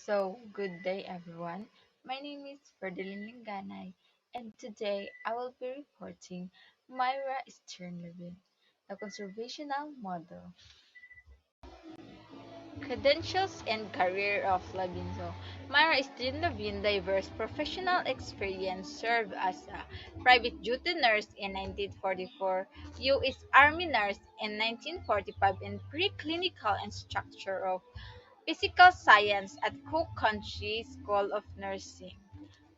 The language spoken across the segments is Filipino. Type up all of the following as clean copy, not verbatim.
Good day everyone. My name is Ferdinand Linganay, and today I will be reporting Myra Sternlevin, the conservational model. Credentials and career of Lavinzo. Myra Sternlevin diverse professional experience served as a private duty nurse in 1944, U.S. Army nurse in 1945, and preclinical instructor of Physical Science at Cook County School of Nursing.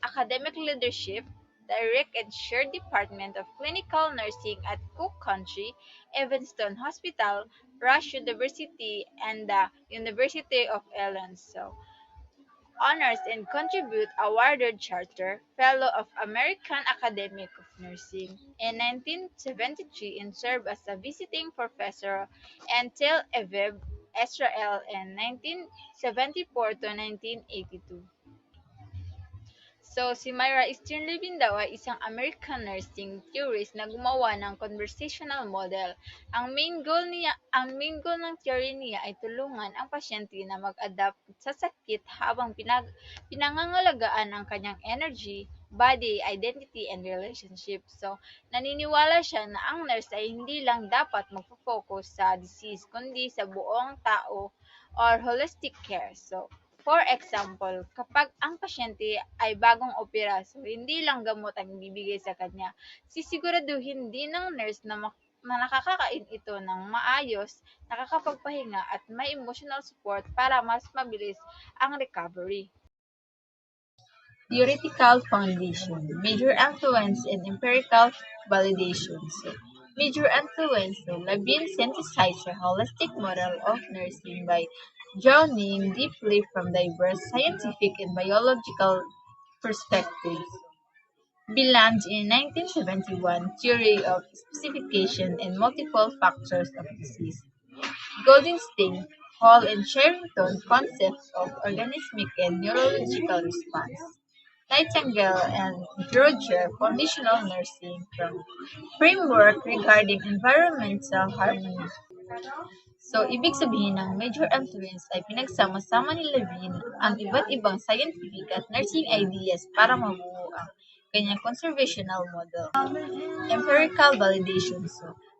Academic leadership, direct and shared Department of Clinical Nursing at Cook County, Evanston Hospital, Rush University, and the University of Illinois. Honors and Contribute Awarded Charter Fellow of American Academy of Nursing in 1973 and served as a visiting professor in Tel Aviv, Israel in 1974 to 1982. Si Myra Sternlevin daw ay isang American nursing theorist na gumawa ng conversational model. Ang main goal ng theory niya ay tulungan ang pasyente na mag-adapt sa sakit habang pinangangalagaan ang kanyang energy, body, identity, and relationship. Naniniwala siya na ang nurse ay hindi lang dapat magfo-focus sa disease kundi sa buong tao or holistic care. For example, kapag ang pasyente ay bagong opera, hindi lang gamot ang ibibigay sa kanya, sisiguraduhin din ng nurse na nakakakain ito ng maayos, nakakapagpahinga at may emotional support para mas mabilis ang recovery. Theoretical foundation, major influence and empirical validation. Major influence, Levin synthesized a holistic model of nursing by drawing deeply from diverse scientific and biological perspectives. Beland in 1971, Theory of Specification and Multiple Factors of Disease. Goldstein, Hall, and Sherrington, Concepts of Organismic and Neurological Response. Nightingale and Georgia, Conditional Nursing from Framework Regarding Environmental Harmony. Ibig sabihin ng major influence ay pinagsama-sama ni Levin ang iba't ibang scientific at nursing ideas para mabuo ang kanyang conservational model. Empirical validation.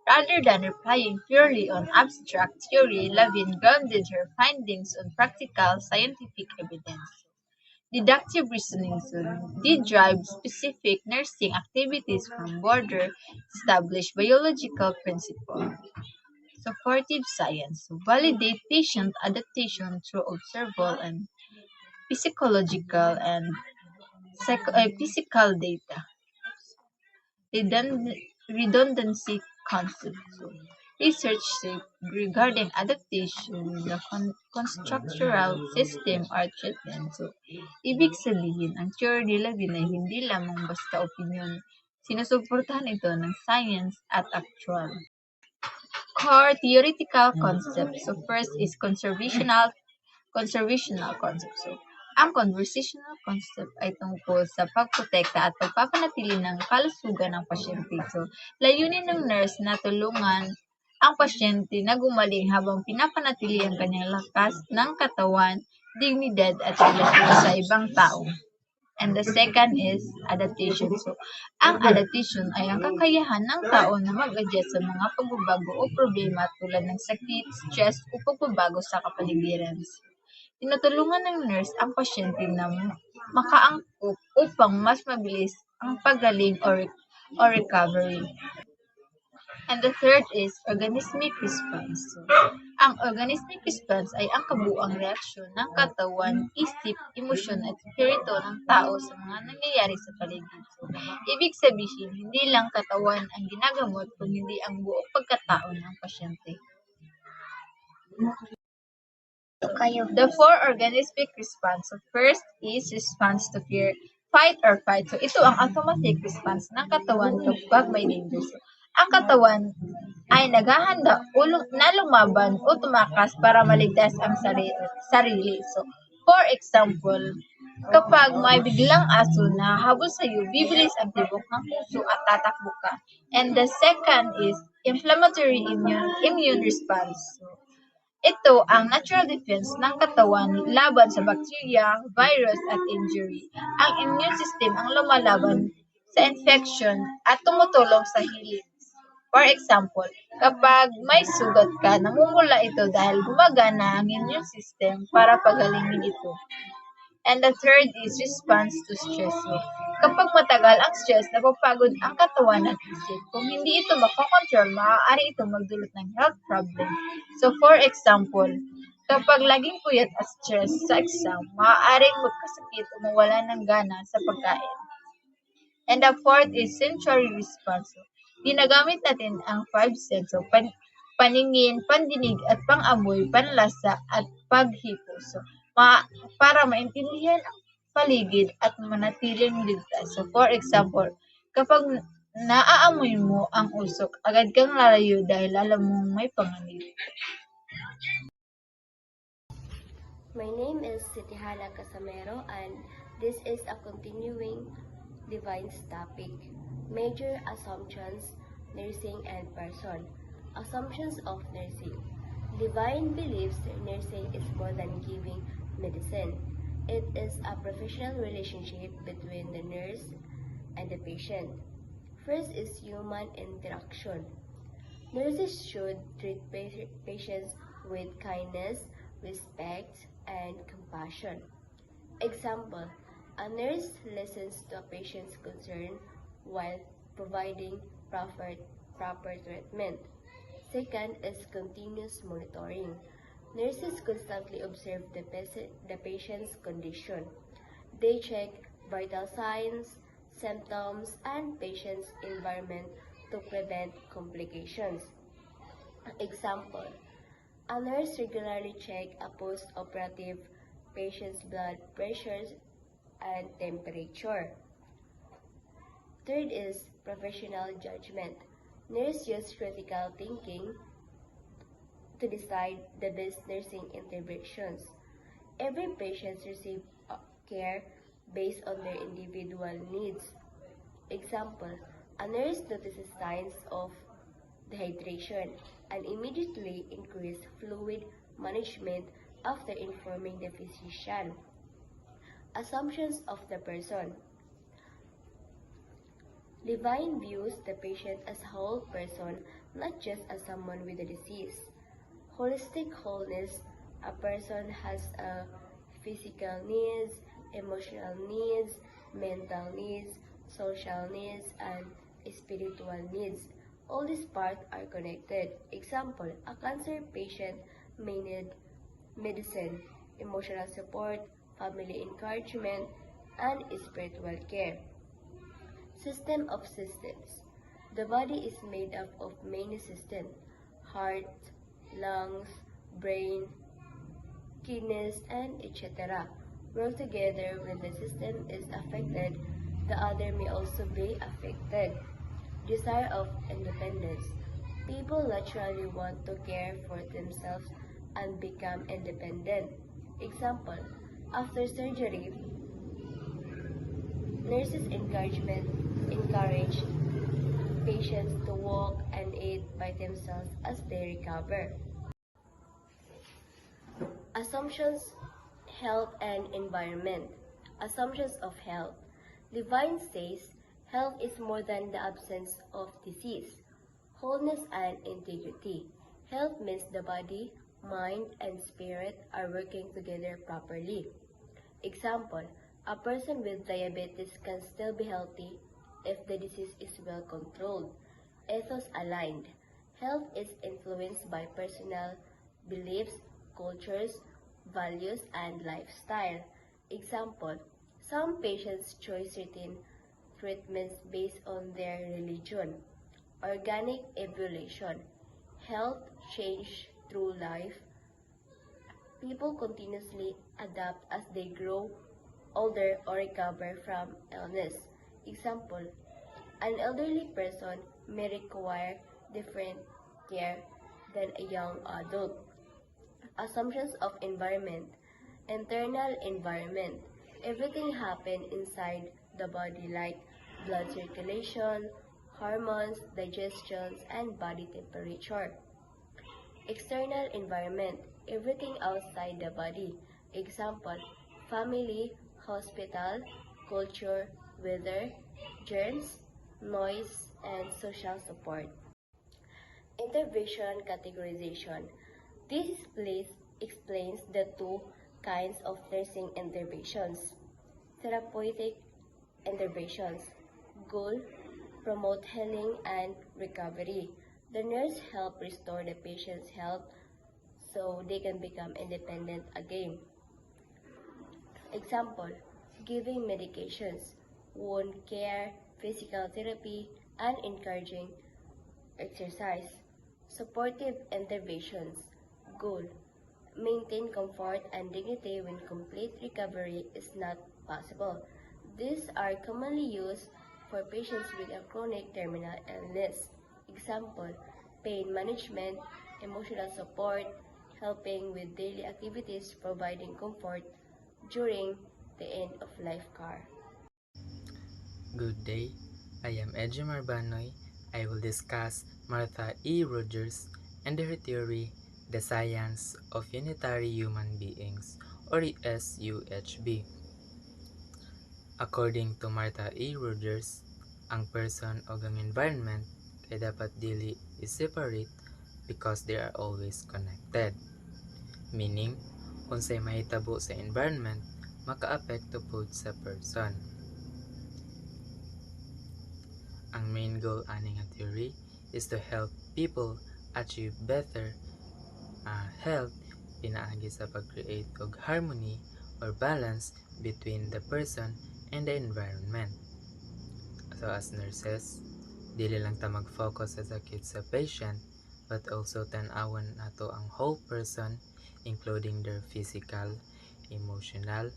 Rather than relying purely on abstract theory, Levin grounded her findings on practical scientific evidence. Deductive reasoning did drive specific nursing activities from broader established biological principles. Supportive science validate patient adaptation through observable and physiological and physical data. Redundancy concept. Research regarding adaptation, the constructural system are threatened. Ibig sabihin, ang theory ni Levin ay hindi lamang basta opinion, sinusuportahan ito ng science at actual. Core theoretical concepts. First is conservational concept. Ang conversational concept ay tungkol sa pagprotekta at pagpapanatili ng kalusugan ng pasyente. Layunin ng nurse na tulungan ang pasyente na gumaling habang pinapanatili ang kanyang lakas ng katawan, dignidad at relasyon sa ibang tao. And the second is adaptation. Ang adaptation ay ang kakayahan ng tao na mag-adjust sa mga pagbabago o problema tulad ng sakit, stress o pagbabago sa kapaligiran. Tinutulungan ng nurse ang pasyente na makaangkop upang mas mabilis ang paggaling o recovery. And the third is organismic response. Ang organismic response ay ang kabuuang reaksyon ng katawan, isip, emosyon at espiritu ng tao sa mga nangyayari sa paligid. Ibig sabihin, hindi lang katawan ang ginagamot kundi ang buong pagkatao ng pasyente. The four organismic response. First is response to fear, fight or flight. Ito ang automatic response ng katawan kapag may danger. Ang katawan ay naghahanda na lumaban o tumakas para maligtas ang sarili. For example, kapag may biglang aso na habol sa iyo, bibilis ang tibok ng puso at tatakbo ka. And the second is inflammatory immune response. Ito ang natural defense ng katawan laban sa bakterya, virus at injury. Ang immune system ang lumalaban sa infection at tumutulong sa healing. For example, kapag may sugat ka, namumula ito dahil gumagana ang immune system para pagalingin ito. And the third is response to stress. So, kapag matagal ang stress, napapagod ang katawan at isip. Kung hindi ito makokontrol, maaari ito magdulot ng health problem. So, for example, kapag laging puyat at stress sa exam, maaaring magkasakit o mawala ng gana sa pagkain. And the fourth is sensory response. So, ginagamit natin ang five senses. So, paningin, pandinig, at pangamoy, panlasa, at paghipo. So, para maintindihan ang paligid at manatiling ligtas. So, for example, kapag naaamoy mo ang usok, agad kang lalayo dahil alam mong may panganib. My name is Sitihana Casamero and this is a continuing Divine's topic. Major assumptions, nursing and person. Assumptions of nursing. Divine believes nursing is more than giving medicine. It is a professional relationship between the nurse and the patient. First is human interaction. Nurses should treat patients with kindness, respect, and compassion. Example, a nurse listens to a patient's concern while providing proper treatment. Second is continuous monitoring. Nurses constantly observe the patient's condition. They check vital signs, symptoms, and patient's environment to prevent complications. Example, a nurse regularly checks a post-operative patient's blood pressures and temperature. Third is professional judgment. Nurses use critical thinking to decide the best nursing interventions. Every patient receives care based on their individual needs. Example, a nurse notices signs of dehydration and immediately increase fluid management after informing the physician. Assumptions of the person. Divine views the patient as a whole person, not just as someone with a disease. Holistic wholeness, a person has a physical needs, emotional needs, mental needs, social needs, and spiritual needs. All these parts are connected. Example, a cancer patient may need medicine, emotional support, family encouragement, and spiritual care. System of systems. The body is made up of many systems: heart, lungs, brain, kidneys, and etc. Work together. When the system is affected, the other may also be affected. Desire of independence. People naturally want to care for themselves and become independent. Example, after surgery, nurses encourage patients to walk and eat by themselves as they recover. Assumptions, health and environment. Assumptions of health. Divine says, health is more than the absence of disease, wholeness and integrity. Health means the body, mind, and spirit are working together properly. Example, a person with diabetes can still be healthy if the disease is well controlled. Ethos aligned. Health is influenced by personal beliefs, cultures, values, and lifestyle. Example, some patients choose certain treatments based on their religion. Organic evolution. Health change through life. People continuously adapt as they grow older or recover from illness. Example, an elderly person may require different care than a young adult. Assumptions of environment. Internal environment. Everything happens inside the body like blood circulation, hormones, digestions, and body temperature. External environment. everything outside the body. Example, family, hospital, culture, weather, germs, noise, and social support. Intervention categorization. This explains the two kinds of nursing interventions. Therapeutic interventions. Goal, promote healing and recovery. The nurse help restore the patient's health so they can become independent again. Example, giving medications, wound care, physical therapy, and encouraging exercise. Supportive interventions. Goal, maintain comfort and dignity when complete recovery is not possible. These are commonly used for patients with a chronic terminal illness. Example, pain management, emotional support, helping with daily activities, providing comfort during the end of life care. Good day, I am Ejimar Banoy. I will discuss Martha E. Rogers and her theory, The Science of Unitary Human Beings, or SUHB. According to Martha E. Rogers, ang person o ang environment kay dapat dili is separate because they are always connected. Meaning, kung say mahitabo sa environment, maka-apekto po sa person. Ang main goal ani nga theory is to help people achieve better health pinaagi sa pag-create og harmony or balance between the person and the environment. So as nurses, dili lang ta mag-focus sa sakit sa patient but also tan-awan nato ang whole person including their physical, emotional,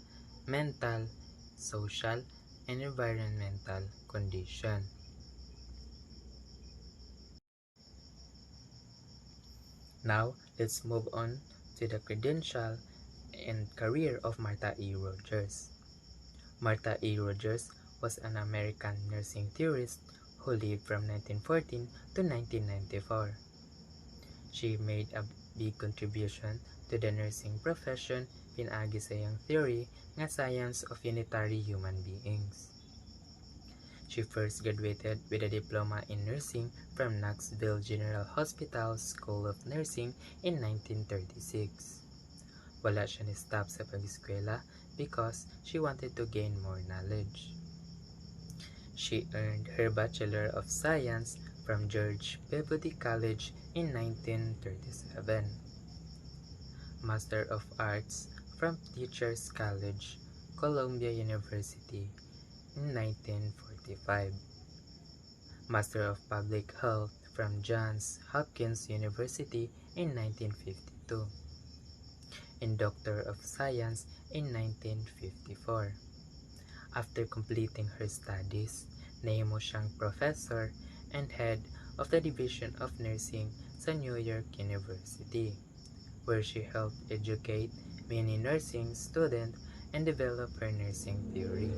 mental, social, and environmental condition. Now, let's move on to the credential and career of Martha E. Rogers. Martha E. Rogers was an American nursing theorist who lived from 1914 to 1994. She made a big contribution to the nursing profession pinaagi sa iyang theory nga science of unitary human beings. She first graduated with a diploma in nursing from Knoxville General Hospital School of Nursing in 1936. Wala siya ni-stop sa pag-eskwela because she wanted to gain more knowledge. She earned her Bachelor of Science from George Peabody College in 1937. Master of Arts from Teachers College, Columbia University in 1945. Master of Public Health from Johns Hopkins University in 1952. And Doctor of Science in 1954. After completing her studies, nahimo siyang professor and head of the Division of Nursing sa New York University, where she helped educate many nursing students and develop her nursing theory.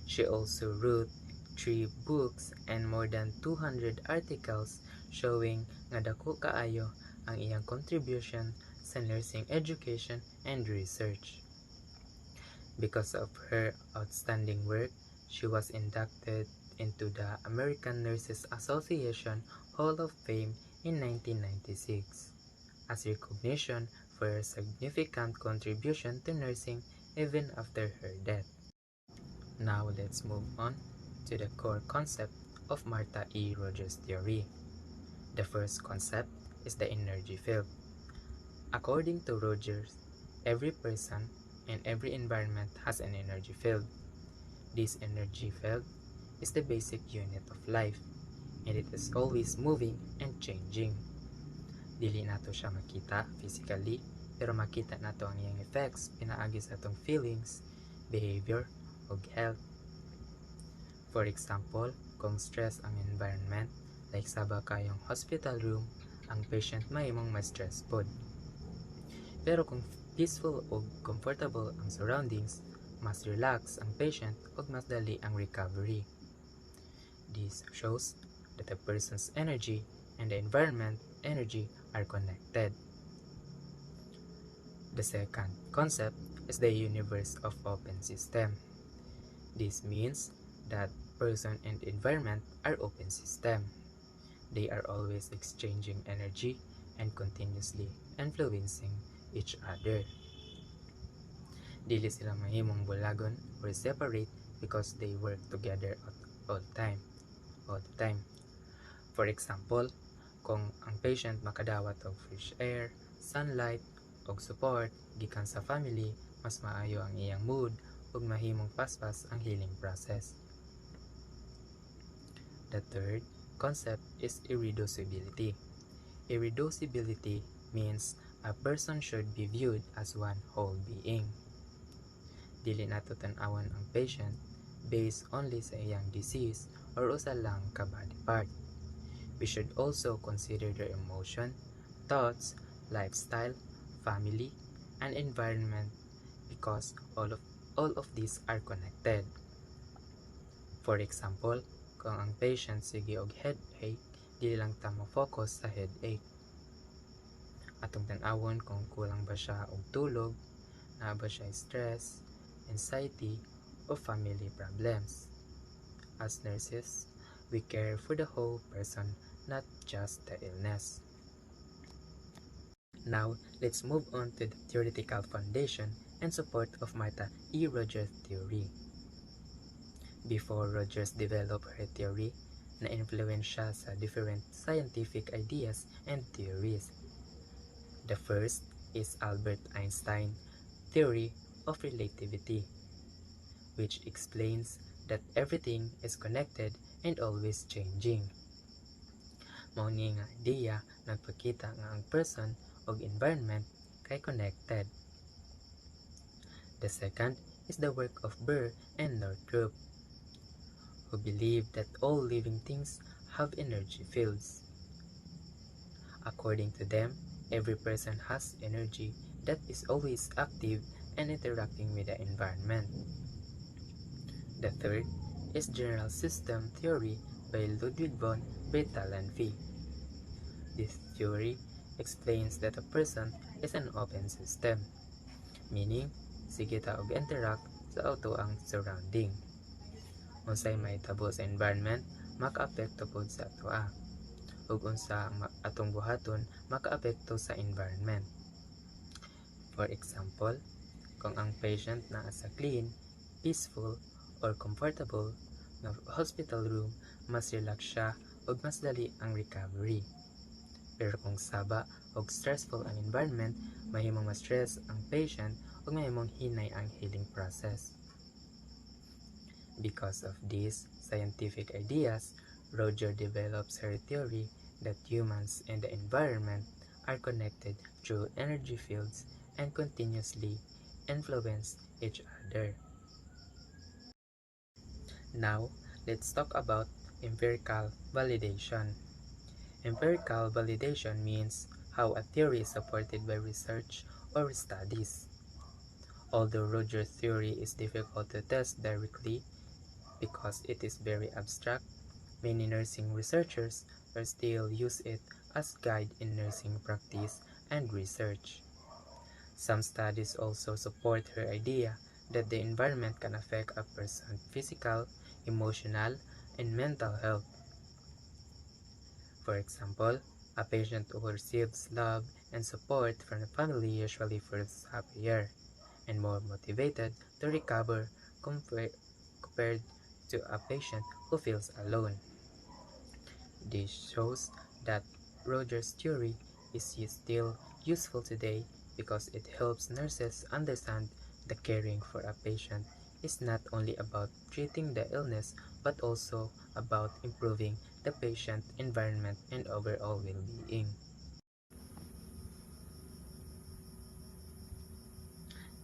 She also wrote 3 books and more than 200 articles showing nga dako kaayo ang iyang contribution sa nursing education and research. Because of her outstanding work, she was inducted into the American Nurses Association Hall of Fame in 1996 as recognition for her significant contribution to nursing even after her death. Now let's move on to the core concept of Martha E. Rogers' theory. The first concept is the energy field. According to Rogers, every person and every environment has an energy field. This energy field is the basic unit of life, and it is always moving and changing. Dili nato siya makita physically, pero makita nato ang iyang effects pinaagi sa atong feelings, behavior, ug health. For example, kung stress ang environment, like saba kayong hospital room, ang patient mahimong ma-stress pod. Pero kung peaceful o comfortable ang surroundings, mas relax ang patient o mas dali ang recovery. This shows that a person's energy and the environment energy are connected. The second concept is the universe of open system. This means that person and environment are open system. They are always exchanging energy and continuously influencing each other. Dili sila mahimong bulagon or separate because they work together all time. All the time. For example, kung ang patient makadawat og fresh air, sunlight, og support gikan sa family, mas maayo ang iyang mood ug mahimong paspas ang healing process. The third concept is irreducibility. Irreducibility means a person should be viewed as one whole being. Dili nato tan-awan ang patient based only sa iyang disease or usa lang ka body part. We should also consider their emotion, thoughts, lifestyle, family, and environment because all of these are connected. For example, kung ang patient sige og headache, dili lang ta mo-focus sa headache. Atong tan-awon kung kulang ba siya og tulog, naa ba siya stress, anxiety, o family problems. As nurses, we care for the whole person, not just the illness. Now, let's move on to the theoretical foundation and support of Martha E. Rogers theory. Before Rogers developed her theory, na-influence siya sa different scientific ideas and theories. The first is Albert Einstein's theory of relativity, which explains that everything is connected and always changing. Mao ni nga idea nagpakita nga ang person ug environment kay connected. The second is the work of Burr and Northrop, who believe that all living things have energy fields. According to them, every person has energy that is always active and interacting with the environment. The third is general system theory by Ludwig von Bertalanffy. This theory explains that a person is an open system, meaning sige ta og interact sa auto ang surrounding. Unsay mahitabo sa environment, makaapekto pod sa atoa. Ug unsa ang atong buhaton, makaapekto sa environment. For example, kung ang patient naa sa clean, peaceful, or comfortable na hospital room, mas relax siya ug mas dali ang recovery. Pero kung saba o stressful ang environment, mahimong ma-stress ang patient ug mahimong hinay ang healing process. Because of these scientific ideas, Roger develops her theory that humans and the environment are connected through energy fields and continuously influence each other. Now, let's talk about empirical validation. Empirical validation means how a theory is supported by research or studies. Although Roger's theory is difficult to test directly because it is very abstract, many nursing researchers still use it as guide in nursing practice and research. Some studies also support her idea that the environment can affect a person's physical, emotional, and mental health. For example, a patient who receives love and support from the family usually feels happier and more motivated to recover compared to a patient who feels alone. This shows that Roger's theory is still useful today because it helps nurses understand that caring for a patient is not only about treating the illness but also about improving the patient environment and overall well-being.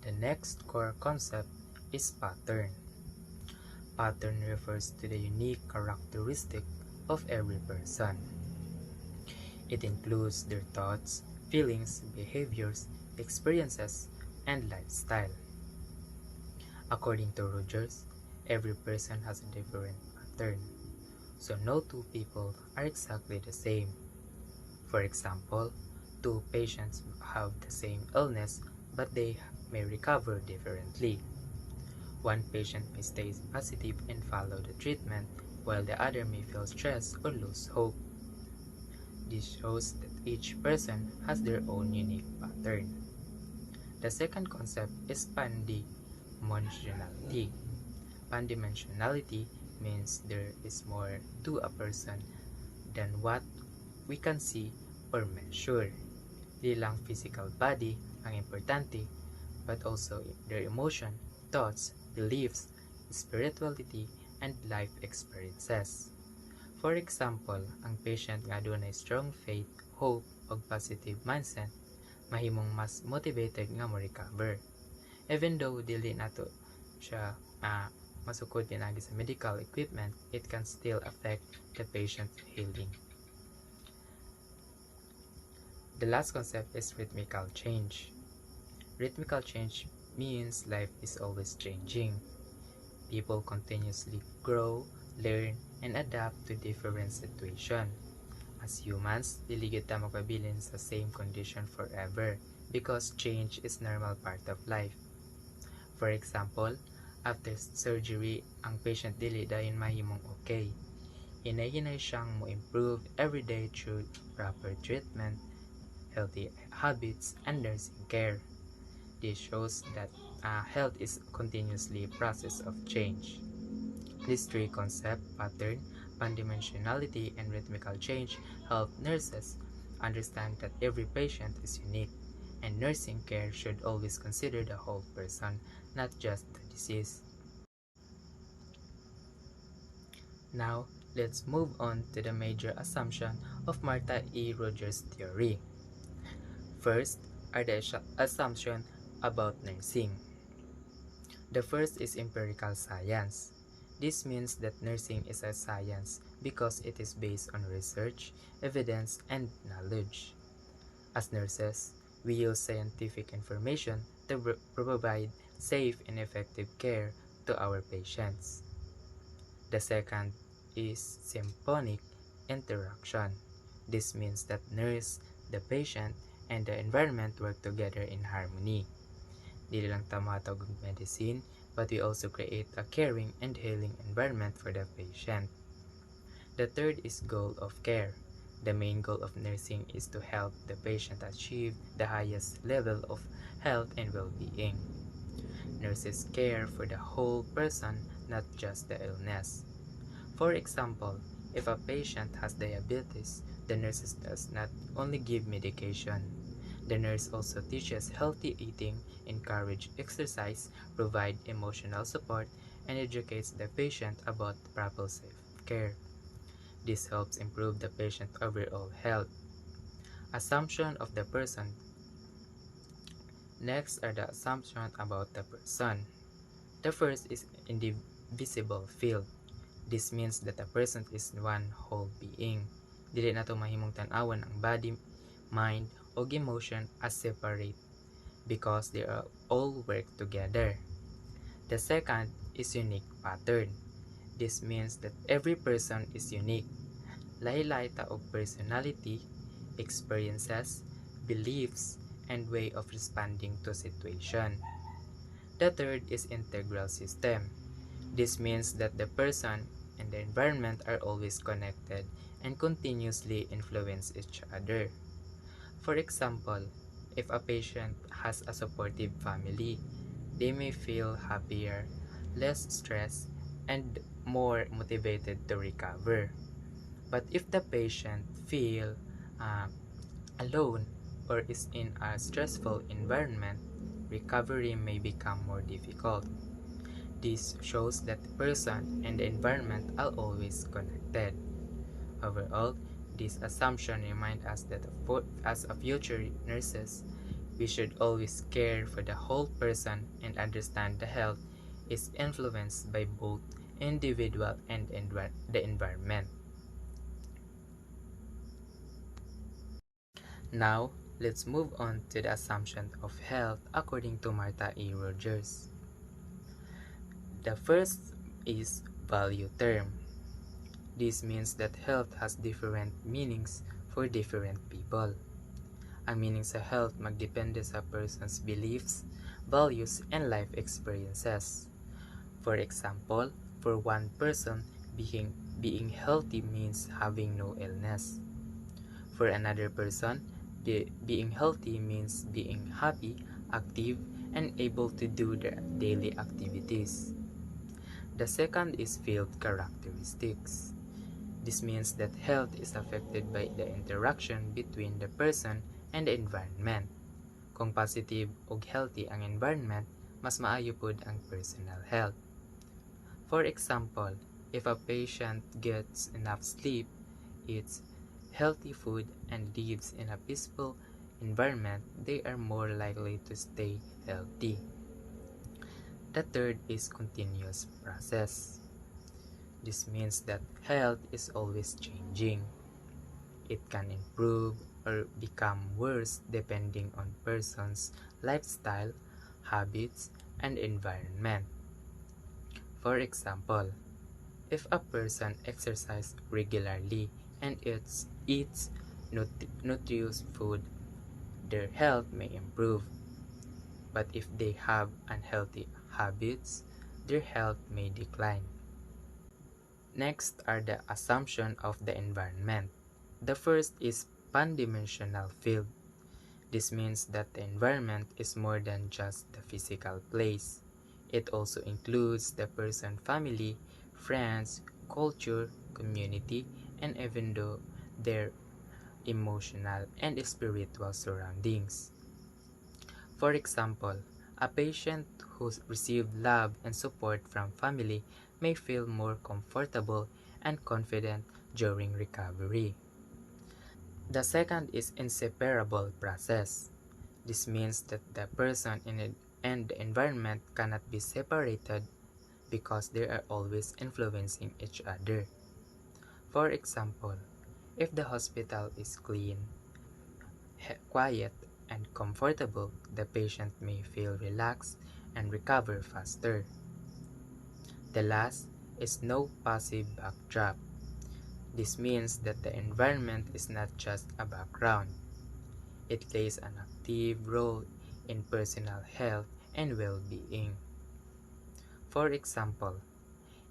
The next core concept is pattern. Pattern refers to the unique characteristic of every person. It includes their thoughts, feelings, behaviors, experiences, and lifestyle. According to Rogers, every person has a different pattern, so no two people are exactly the same. For example, two patients have the same illness but they may recover differently. One patient may stay positive and follow the treatment, while the other may feel stressed or lose hope. This shows that each person has their own unique pattern. The second concept is pandimensionality. Pandimensionality means there is more to a person than what we can see or measure. Di lang physical body ang importante, but also their emotion, thoughts, beliefs, spirituality, and life experiences. For example, ang patient nga adunay strong faith, hope, ug positive mindset, mahimong mas motivated nga mo recover. Even though dili nato siya masukod pinagi sa medical equipment, it can still affect the patient's healing. The last concept is rhythmical change. Rhythmical change means life is always changing. People continuously grow, learn, and adapt to different situations. As humans, dili gyud ta magpabilin sa same condition forever because change is normal part of life. For example, after surgery, ang patient dili dayon mahimong okay. Hinay-hinay siyang mo improve every day through proper treatment, healthy habits, and nursing care. This shows that health is continuously a process of change. These three concepts, pattern, pandimensionality, and rhythmical change, help nurses understand that every patient is unique, and nursing care should always consider the whole person, not just the disease. Now, let's move on to the major assumption of Martha E. Rogers' theory. First are the assumptions about nursing. The first is empirical science. This means that nursing is a science because it is based on research, evidence, and knowledge. As nurses, we use scientific information to provide safe and effective care to our patients. The second is symphonic interaction. This means that nurse, the patient, and the environment work together in harmony. Dili lang ta matawag og medicine, but we also create a caring and healing environment for the patient. The third is goal of care. The main goal of nursing is to help the patient achieve the highest level of health and well-being. Nurses care for the whole person, not just the illness. For example, if a patient has diabetes, the nurses does not only give medication. The nurse also teaches healthy eating, encourage exercise, provide emotional support, and educates the patient about proper self-care. This helps improve the patient's overall health. Assumption of the person. Next are the assumptions about the person. The first is indivisible field. This means that a person is one whole being. Dili na to mahimong tan-awan ang body, mind, o emotion as separate because they are all work together. The second is unique pattern. This means that every person is unique. Lahi-lahi ta og personality, experiences, beliefs, and way of responding to situation. The third is integral system. This means that the person and the environment are always connected and continuously influence each other. For example, if a patient has a supportive family, they may feel happier, less stressed, and more motivated to recover. But if the patient feel alone or is in a stressful environment, recovery may become more difficult. This shows that the person and the environment are always connected. Overall, this assumption reminds us that as a future nurses, we should always care for the whole person and understand the health is influenced by both individual and the environment. Now, let's move on to the assumption of health according to Martha E. Rogers. The first is value term. This means that health has different meanings for different people. Ang meaning sa health magdepende sa person's beliefs, values, and life experiences. For example, for one person, being healthy means having no illness. For another person, being healthy means being happy, active, and able to do their daily activities. The second is field characteristics. This means that health is affected by the interaction between the person and the environment. Kung positive o healthy ang environment, mas maayo pod ang personal health. For example, if a patient gets enough sleep, eats healthy food, and lives in a peaceful environment, they are more likely to stay healthy. The third is continuous process. This means that health is always changing. It can improve or become worse depending on person's lifestyle, habits, and environment. For example, if a person exercises regularly and eats nutritious food, their health may improve. But if they have unhealthy habits, their health may decline. Next are the assumption of the environment. The first is pan-dimensional field. This means that the environment is more than just the physical place. It also includes the person's family, friends, culture, community, and even though their emotional and spiritual surroundings. For example, a patient who received love and support from family may feel more comfortable and confident during recovery. The second is inseparable process. This means that the person and the environment cannot be separated because they are always influencing each other. For example, if the hospital is clean, quiet, and comfortable, the patient may feel relaxed and recover faster. The last is no passive backdrop. This means that the environment is not just a background. It plays an active role in personal health and well-being. For example,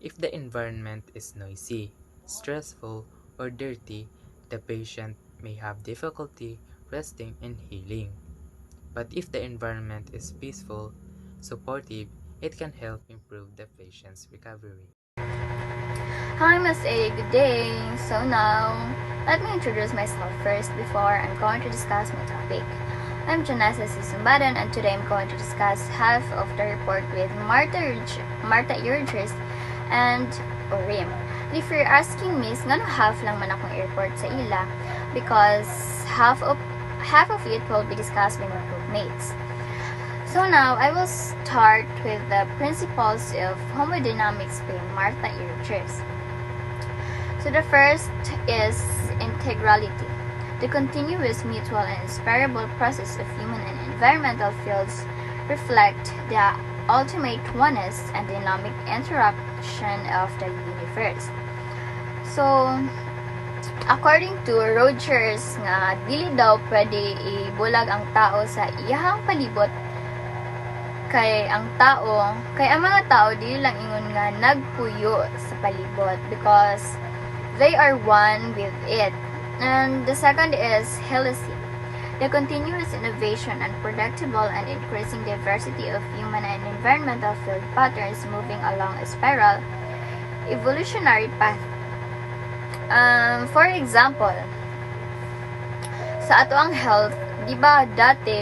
if the environment is noisy, stressful, or dirty, the patient may have difficulty resting and healing. But if the environment is peaceful, supportive, it can help improve the patient's recovery. Hi Miss A, good day. So now, let me introduce myself first before I'm going to discuss my topic. I'm Janessa Sisumbadan and today I'm going to discuss half of the report with Martha Urgers and Orim. If you're asking me, ngano half lang man akong i-report sa ila because half of it will be discussed by my groupmates. So now, I will start with the principles of homodynamics by Martha Urgers. So the first is integrality. The continuous, mutual, and inseparable process of human and environmental fields reflect the ultimate oneness and dynamic interaction of the universe. So, according to Rogers nga dili daw pwede ibulag ang tao sa iyahang palibot kay ang mga tao dili lang ingon nga nagpuyo sa palibot because they are one with it. And the second is healthy. The continuous innovation and predictable and increasing diversity of human and environmental field patterns moving along a spiral evolutionary path. For example, sa ato ang health, di ba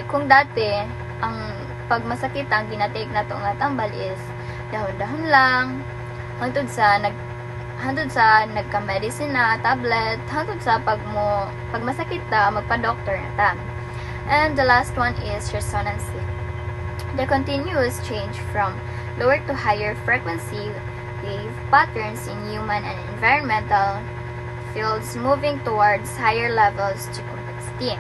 kung dati ang pag masakit ang ginatake nato nga tambal is dahon-dahon lang hangtod sa nagka-medicine na tablet hangtod sa pag masakit ta magpa-doctor na ta. And the last one is resonancy. The continuous change from lower to higher frequency wave patterns in human and environmental fields moving towards higher levels to complexity.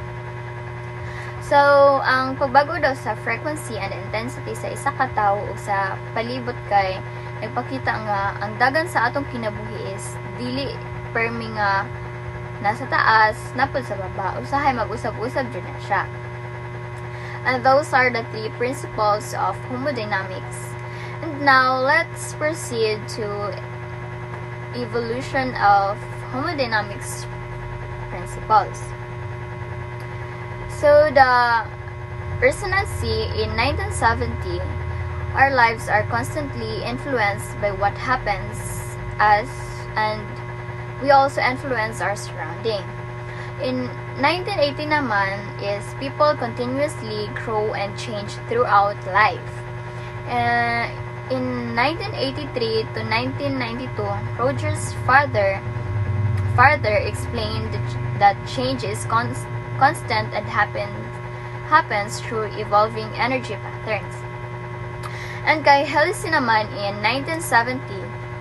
So, ang pagbago daw sa frequency and intensity sa isa ka tawo o sa palibot kay nagpakita nga ang dagan sa atong kinabuhi is dili permi nga nasa taas, napod sa baba, usahay mag-usab-usab dyan na siya. And those are the three principles of homodynamics. And now, let's proceed to evolution of homodynamics principles. So, the resonancy in 1970, our lives are constantly influenced by what happens us, and we also influence our surrounding. In 1980 naman is people continuously grow and change throughout life. In 1983 to 1992, Rogers further explained that change is constant and happens through evolving energy patterns. And kay Helisey naman in 1970,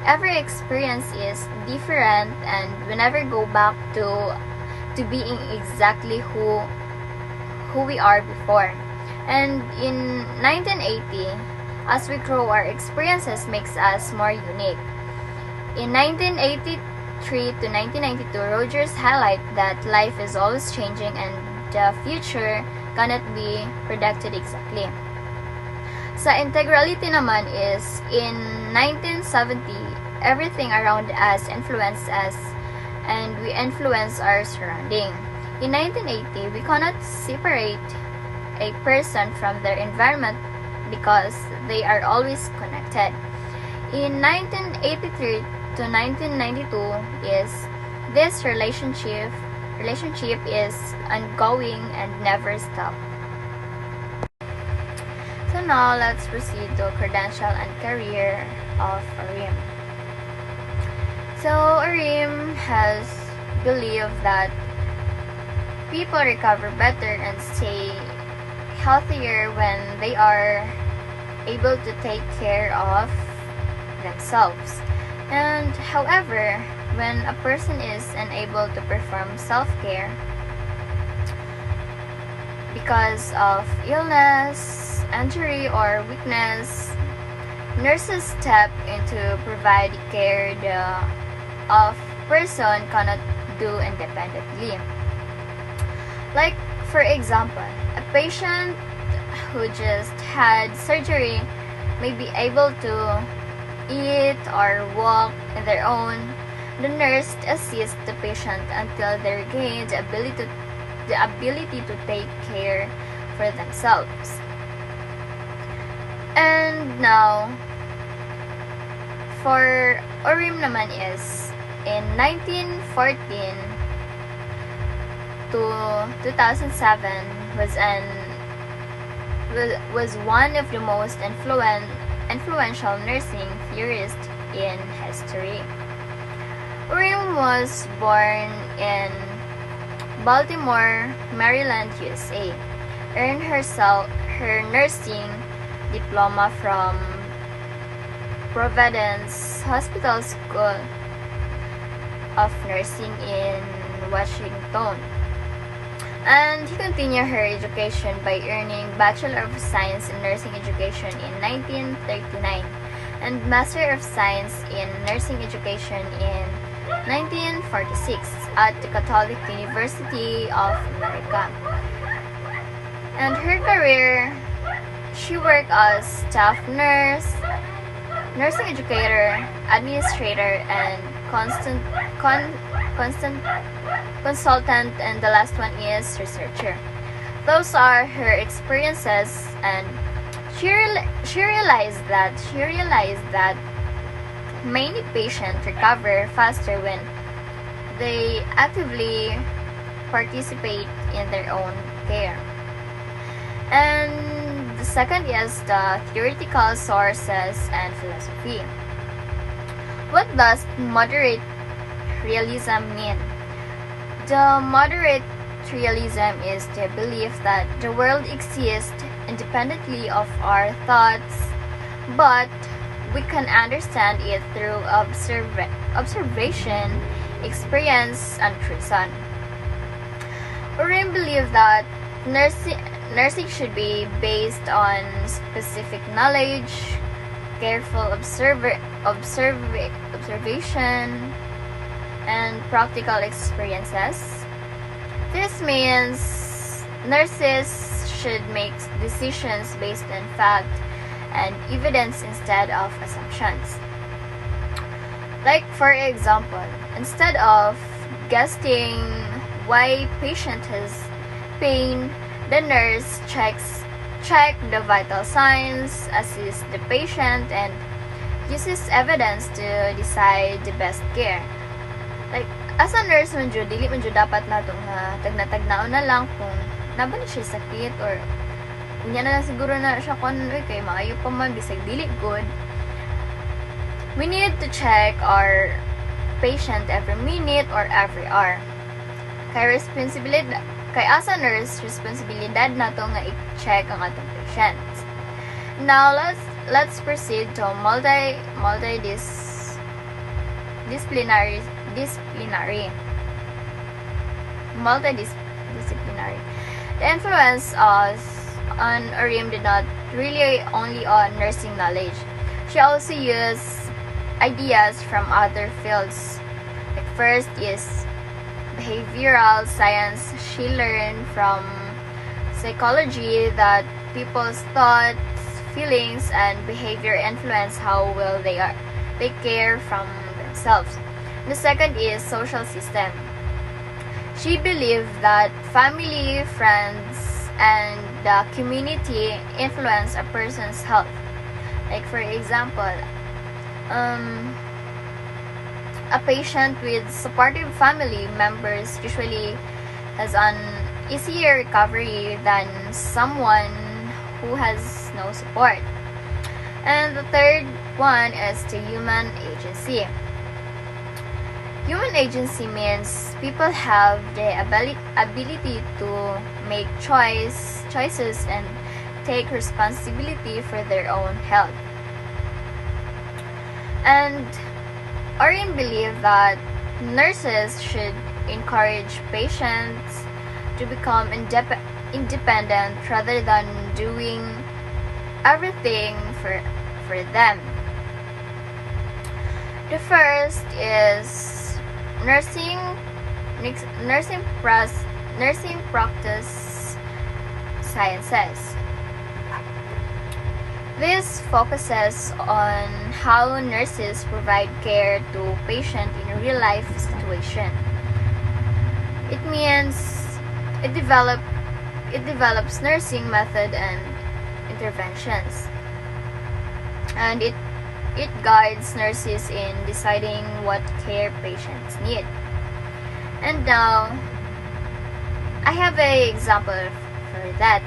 every experience is different and we never go back to being exactly who we are before. And in 1980, as we grow, our experiences makes us more unique. In 1983 to 1992, Rogers highlight that life is always changing and the future cannot be predicted exactly. Sa integrality naman is in 1970, everything around us influences us and we influence our surrounding. In 1980, we cannot separate a person from their environment because they are always connected. In 1983 to 1992 is this relationship is ongoing and never stop. So now let's proceed to credential and career of ORIM. So ORIM has believed that people recover better and stay healthier when they are able to take care of themselves. And however, when a person is unable to perform self-care because of illness, injury, or weakness, nurses step in to provide care of person cannot do independently. Like, for example, a patient who just had surgery may be able to eat or walk on their own. The nurse assists the patient until they regain the ability to take care for themselves. And now, for ORIM naman is in 1914 to 2007 was one of the most influential nursing theorists in history. ORIM was born in Baltimore, Maryland, USA. Earned her nursing diploma from Providence Hospital School of Nursing in Washington. And he continued her education by earning Bachelor of Science in Nursing Education in 1939 and Master of Science in Nursing Education in 1946 at the Catholic University of America. And her career, she worked as staff nurse, nursing educator, administrator, and consultant, and the last one is researcher. Those are her experiences, and she realized that many patients recover faster when they actively participate in their own care. And the second is the theoretical sources and philosophy. What does moderate realism mean? The moderate realism is the belief that the world exists independently of our thoughts, but we can understand it through observation, experience, and reason. ORIM believes that nursing should be based on specific knowledge, careful observation, and practical experiences. This means nurses should make decisions based on fact and evidence instead of assumptions. Like for example, instead of guessing why patient has pain, the nurse check the vital signs, assist the patient, and uses evidence to decide the best care. Like, as a nurse man jud, dili man jud dapat nato nga tagna-tagnaon na lang kung naban siya sakit or unya na lang siguro na siya kung kay maayo pa man bisag dili good. We need to check our patient every minute or every hour. Kay as a nurse, responsibilidad nato nga i-check ang atong patients. Now let's proceed to multidisciplinary. The influence on Urim did not really only on nursing knowledge. She also used ideas from other fields. Like first is behavioral science. She learned from psychology that people's thoughts, feelings, and behavior influence how well they care from themselves. The second is social system. She believed that family, friends, and the community influence a person's health. Like for example, a patient with supportive family members usually has an easier recovery than someone who has no support. And the third one is the human agency. Human agency means people have the ability to make choices and take responsibility for their own health. And Orion believed that nurses should encourage patients to become independent rather than doing everything for them. The first is nursing practice sciences. This focuses on how nurses provide care to patients in a real-life situation. It means it develops nursing method and interventions, and it guides nurses in deciding what care patients need. And now, I have an example for that.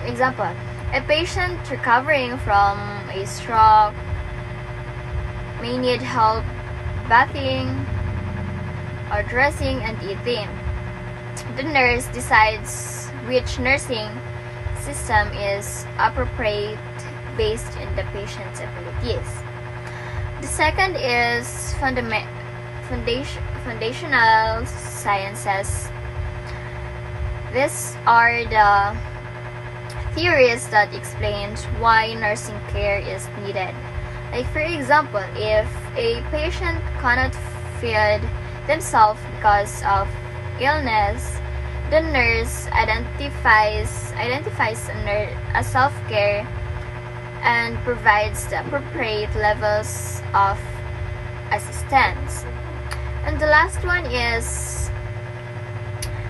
Example. A patient recovering from a stroke may need help bathing or dressing and eating. The nurse decides which nursing system is appropriate based on the patient's abilities. The second is foundational sciences. These are the theories that explain why nursing care is needed. Like for example, if a patient cannot feed themselves because of illness, the nurse identifies a self-care and provides the appropriate levels of assistance. And the last one is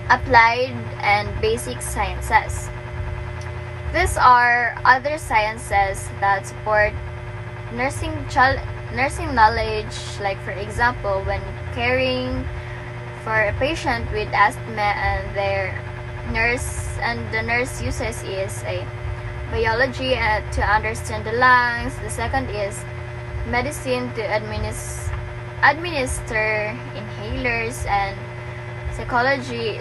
applied and basic sciences. These are other sciences that support nursing knowledge, like for example, when caring for a patient with asthma and the nurse uses is a biology to understand the lungs. The second is medicine to administer inhalers, and psychology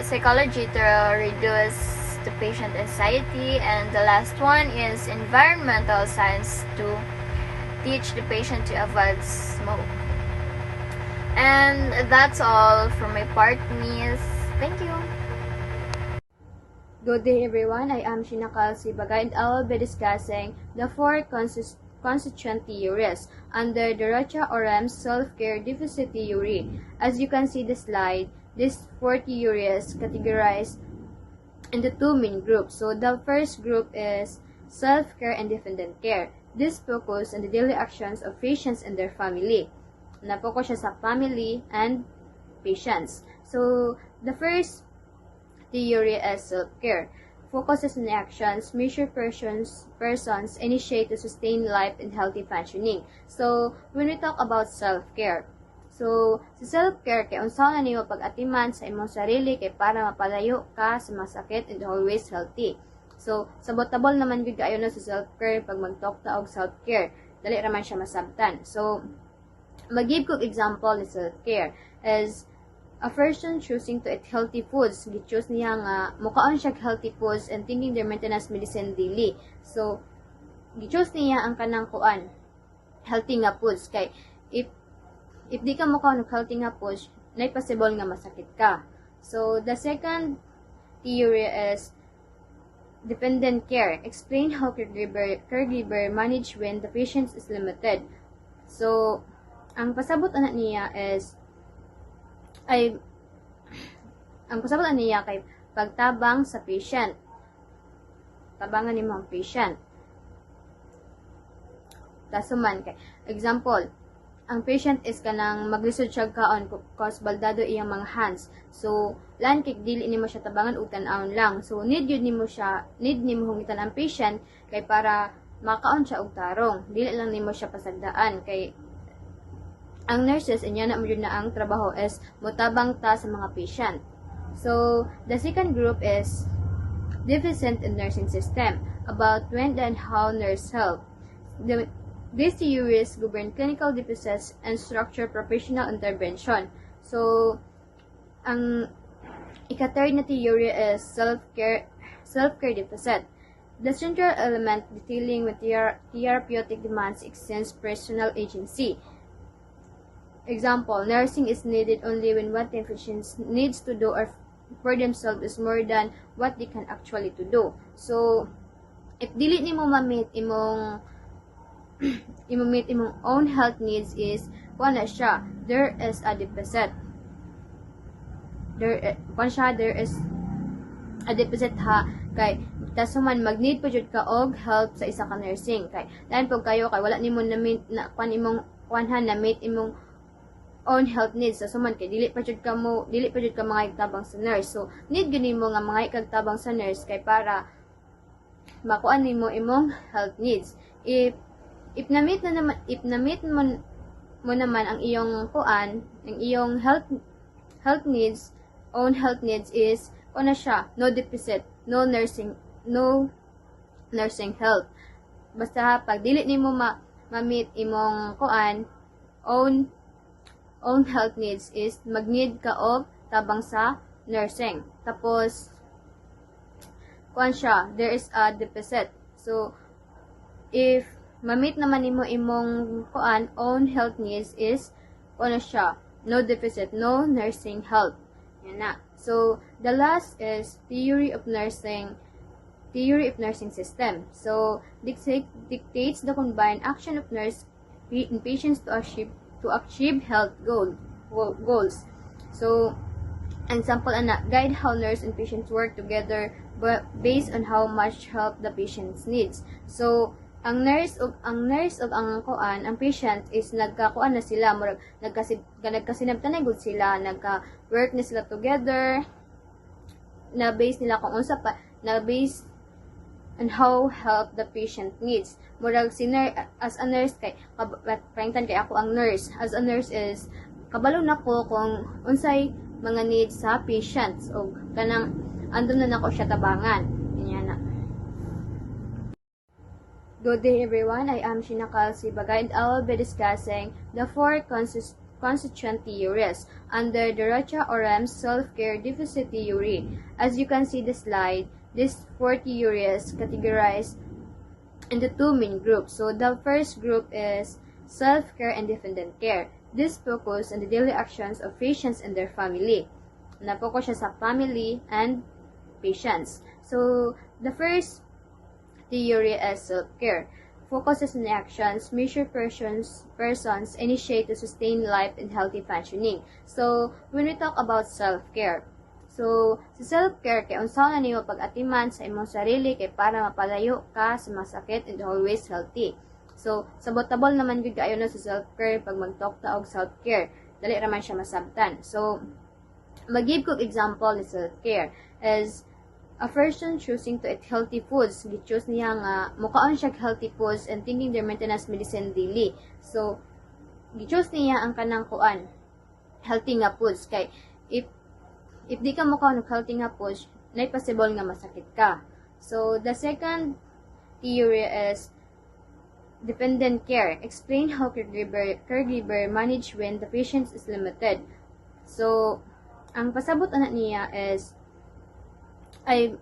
to reduce the patient anxiety, and the last one is environmental science to teach the patient to avoid smoke. And that's all from my part, Miss. Thank you. Good day everyone, I am Shinaka Sibagay and I will be discussing the four constituent theories under the Rocha-Orem's self-care deficit theory. As you can see the slide, these 4 theories categorized into 2 main groups. So the first group is self-care and dependent care. This focus on the daily actions of patients and their family. Na-focus siya sa family and patients. So the first theory is self-care. Focuses on actions measure persons initiate to sustain life and healthy functioning. So when we talk about self-care, so sa self-care kay unsaon na nimo pag-atiman sa imong sarili kay para mapalayo ka sa mga sakit and always healthy. So sabotable naman gyud kaayo na sa self-care pag mag-talk ta og self-care. Dali ra man siya masabtan. So mag-give ko example ni self-care is a person choosing to eat healthy foods. Gi-choose niya nga mukaon siya healthy foods and taking their maintenance medicine daily. So gi-choose niya ang kanang kuan healthy nga foods kay if di ka mukaon og healthy nga foods, nay possible nga masakit ka. So the second theory is dependent care. Explain how caregiver manage when the patient is limited. So ang pasabot ana niya is ang pasabot niya kay pagtabang sa patient. Tabangan ni mga patient. Tasuman kay example, ang patient is kanang maglisod siya kaon cause baldado iyang mga hands. So lan kay dili nimo siya tabangan ug tan-awon lang. So need nimo hungitan ang patient kay para makaon siya og tarong. Dili lang nimo siya pasagdaan kay ang nurses, inya na na ang trabaho is mutabang ta sa mga patient. So, the second group is deficient in nursing system, about when and how nurse help. These theories govern clinical deficits and structure professional intervention. So, ang ika-third na theory is self-care deficit. The central element dealing with therapeutic demands extends personal agency. Example, nursing is needed only when what the patient needs to do or for themselves is more than what they can actually to do. So, if dili nimo ma-meet imong own health needs is wala siya. There is a deficit. There is a deficit ha kay tasuman mag-need pa jud ka og help sa isa ka nursing kay lain pag kayo kay wala nimo na meet na meet imong own health needs sa suman kay dili pa jud ka mga igtabang sa nurse. So need gyud nimo nga mga igtabang sa nurse kay para makuan nimo imong health needs. If na-meet mo naman ang iyong kuan, ang iyong health needs, own health needs is na siya, no deficit, no nursing health. Basta pag dili nimo ma-meet imong kuan, own health needs is mag-need ka og tabang sa nursing. Tapos kuan siya, there is a deficit. So if ma-meet naman nimo imong kuan own health needs is kuan siya, no deficit, no nursing health. Yan na. So the last is theory of nursing system. So dictates the combined action of nurse in patients to achieve health goals. So, example ana, guide how nurse and patients work together based on how much help the patient needs. So, ang nurse ug ang patient is nagkakuan na sila, murag nagkasinabtanay gud sila, nagka-work na sila together, na base nila kung unsa pa, na base and how help the patient needs. Murag as a nurse kay paringtan kay ako ang nurse. As a nurse is kabalo nako kung unsay mga needs sa patients o kanang andun na nako siya tabangan. Ganyan na. Good day everyone. I am Sheena Calcibaga and I will be discussing the 4 constituent theories under the Rocha-Orem's self-care deficit theory. As you can see the slide, these 4 theories categorized into 2 main groups. So the first group is self-care and dependent care. This focus on the daily actions of patients and their family. Na-focus siya sa family and patients. So the first theory is self-care. focuses on actions, measure persons initiate to sustain life and healthy functioning. So, when we talk about self-care, so, sa self-care, kay unsaon na niyo pag-atiman sa imong sarili kay para mapalayo ka sa masakit and always healthy. So, sabotable naman gyud kaayo na sa self-care pag mag-talk ta og self-care. Dali ra man siya masabtan. So, mag-give ko example ni self-care as a person choosing to eat healthy foods. Gi-choose niya nga mukaon siya healthy foods and taking their maintenance medicine daily. So, gi-choose niya ang kanang kuan healthy nga foods kay if di ka mukaon og healthy nga foods, nay possible nga masakit ka. So, the second theory is dependent care. Explain how caregiver manage when the patient is limited. So, ang pasabot ana niya is kay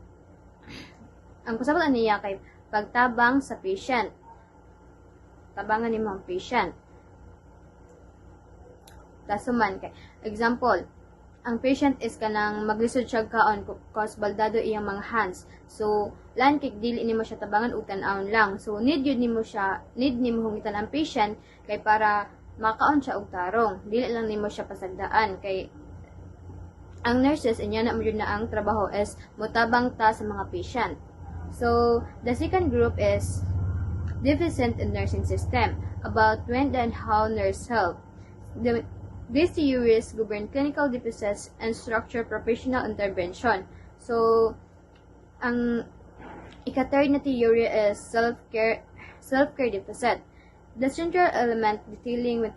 pagtabang sa patient. Tabangan nimo ang patient. Tasuman kay example, ang patient is kanang maglisod siya kaon cause baldado iyang mga hands. So, lan kay dili nimo siya tabangan ug tan-awon lang. So, need nimo hungitan ang patient kay para makaon siya og tarong. Dili lang nimo siya pasagdaan kay ang nurses inya na mo na ang trabaho is motabang ta sa mga patient. So, the second group is deficient in nursing system, about when and how nurse help. These theories govern clinical deficits and structure professional intervention. So, ang ika-third na theory is self-care deficit. The central element detailing with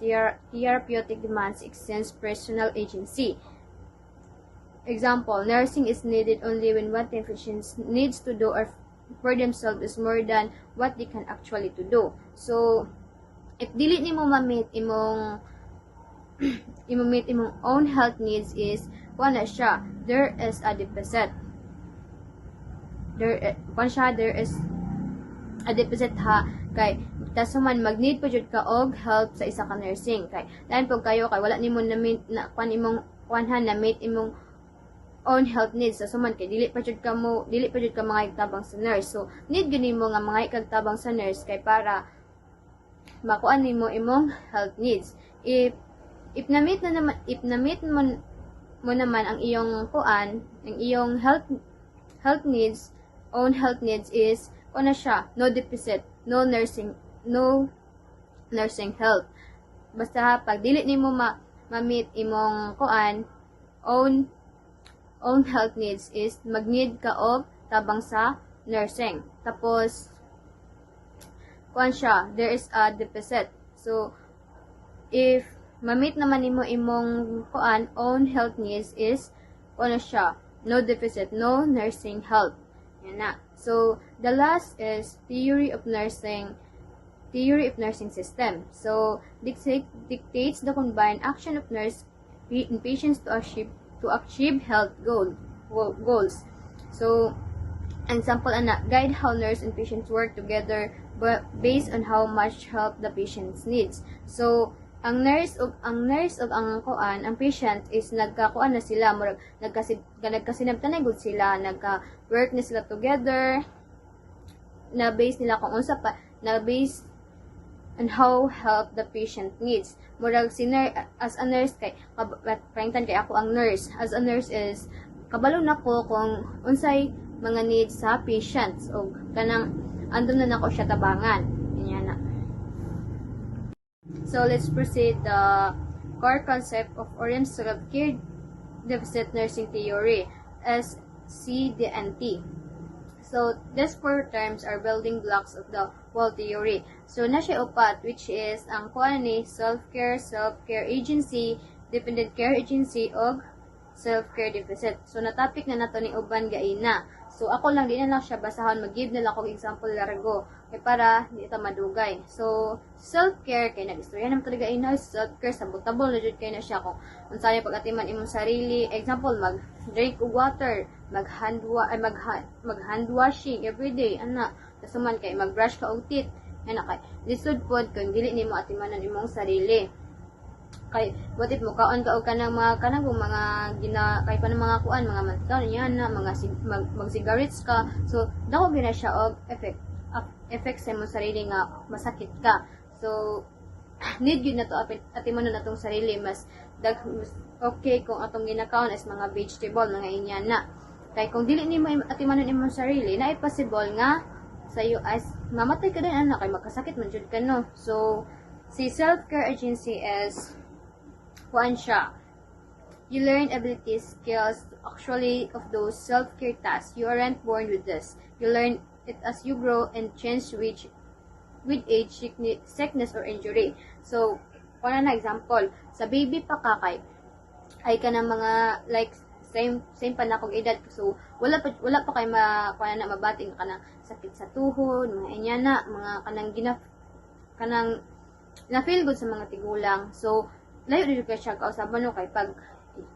therapeutic demands extends personal agency. Example, nursing is needed only when what the patient needs to do or for themselves is more than what they can actually to do. So, if dili nimo ma-meet imong own health needs is wala siya. There is a deficit. There is a deficit ha kay tasuman mag-need pa jud ka og help sa isa ka nursing kay lain pag kayo kay wala nimo na meet na meet imong own health needs sa suman kay dili pa jud ka mga igtabang sa nurse. So need gyud nimo nga mga igtabang sa nurse kay para makuan nimo imong health needs. If na-meet mo naman ang iyong ang iyong health needs, own health needs is na siya, no deficit, no nursing health. Basta pag dili nimo ma-meet imong own health needs is mag-need ka og tabang sa nursing. Tapos siya, there is a deficit. So if ma-meet naman nimo imong own health needs is siya, no deficit, no nursing help. Yan na. So, the last is theory of nursing system. So, dictates the combined action of nurse in patients to achieve health goals. So, example guide how nurse and patients work together based on how much help the patient needs. So, ang nurse ug ang patient is nagkakuan na sila, murag nagkasinabtanay gud sila, nagka-work na sila together, na base nila kung unsa pa, na base on how help the patient needs. Murag as a nurse kay kay ako ang nurse. As a nurse is kabalo nako kung unsay mga needs sa patients ug kanang andun na nako siya tabangan. Ganyan na. So, let's proceed the core concept of Orient's self-care deficit nursing theory, SCDNT. So, these four terms are building blocks of the whole theory. So, na siya upat, which is ang self-care agency, dependent care agency, og self-care deficit. So, na-topic na nato ni uban gaina. So, ako lang, di na lang siya basahon, mag-give na lang akong example largo. Kaya para, di ito madugay. So, self-care, kaya nag-istorya naman talaga ina, self-care, sabotable na dyan kayo na siya kung unsaya pag-atiman imong sarili. Example, mag-drink og water, mag-hand washing everyday, kasuman kay mag-brush ka og teeth. Kay, lisod pod, kung dili ni mo atimanan imong sarili. Kay what if mukaon ka og kanang mga kay pa mga kuan mga mantika niya na mga mag-cigarettes ka, so dako gina siya og effect sa imong sarili nga masakit ka. So need yun na to ati mo na natong sarili mas okay kung atong ginakaon is mga vegetable, mga inyana. Kay kung dili nimo atimanon imong sarili, na possible nga sa iyo as mamatay ka din anak kay magkasakit man jud ka no. So si self-care agency is kuan siya. You learn abilities, skills, actually of those self-care tasks. You aren't born with this. You learn it as you grow and change with age, sickness, or injury. So, kung na example, sa baby pa ka kay, ay ka ng mga, like, same pa na akong edad. So, wala pa kay mabating ka ng sakit sa tuhod, mga inyana, mga kanang na-feel good sa mga tigulang. So, layo din ka siya kausaban no, kay